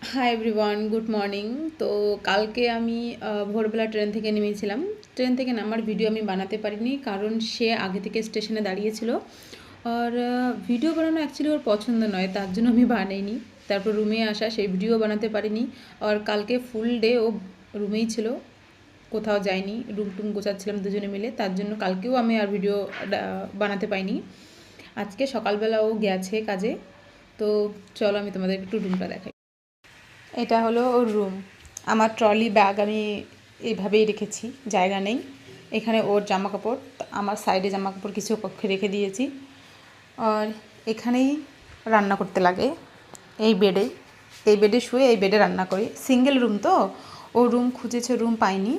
Hi everyone, good morning. তো কালকে আমি ভোরবেলা ট্রেন থেকে নেমেছিলাম। ট্রেন থেকে নামার ভিডিও আমি বানাতে পারিনি, কারণ সে আগে থেকে স্টেশনে দাঁড়িয়েছিল। আর ভিডিও বানানো অ্যাকচুয়ালি ওর পছন্দ নয়, তার জন্য আমি বানাইনি। তারপর রুমে আসা, সেই ভিডিও বানাতে পারিনি। আর কালকে ফুল ডে ও রুমেই ছিল, কোথাও যায়নি। রুম টুম গোছাচ্ছিলাম দুজনে মিলে, তার জন্য কালকেও আমি আর ভিডিও বানাতে পাইনি। আজকে সকালবেলা ও গেছে কাজে। তো চলো আমি তোমাদের একটু রুমটা দেখাই। এটা হলো ওর রুম। আমার ট্রলি ব্যাগ আমি এইভাবেই রেখেছি, জায়গা নেই। এখানে ওর জামা কাপড়, আমার সাইডে জামা কাপড় কিছু কক্ষে রেখে দিয়েছি। আর এখানেই রান্না করতে লাগে, এই বেডে শুয়ে এই বেডে রান্না করি। সিঙ্গেল রুম তো, ও রুম খুঁজেছে, রুম পাইনি।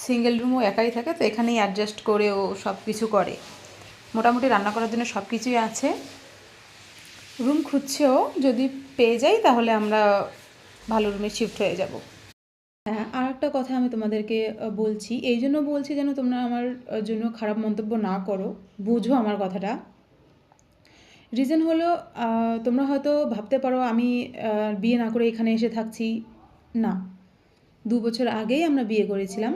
সিঙ্গেল রুমও একাই থাকে, তো এখানেই অ্যাডজাস্ট করে ও সব কিছু করে। মোটামুটি রান্না করার জন্য সব কিছুই আছে। রুম খুঁজছেও, যদি পেয়ে যাই তাহলে আমরা ভালো রুমে শিফট হয়ে যাব। হ্যাঁ, আর একটা কথা আমি তোমাদেরকে বলছি, এই জন্য বলছি যেন তোমরা আমার জন্য খারাপ মন্তব্য না করো, বুঝো আমার কথাটা। রিজন হলো, তোমরা হয়তো ভাবতে পারো আমি বিয়ে না করে এখানে এসে থাকছি। না, 2 বছর আগেই আমরা বিয়ে করেছিলাম,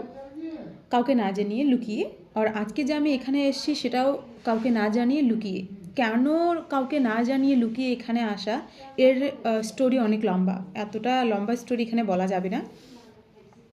কাউকে না জানিয়ে লুকিয়ে। আর আজকে যে আমি এখানে এসেছি সেটাও কাউকে না জানিয়ে লুকিয়ে। কেন কাউকে না জানিয়ে লুকিয়ে এখানে আসা, এর স্টোরি অনেক লম্বা, এতটা লম্বা স্টোরি এখানে বলা যাবে না।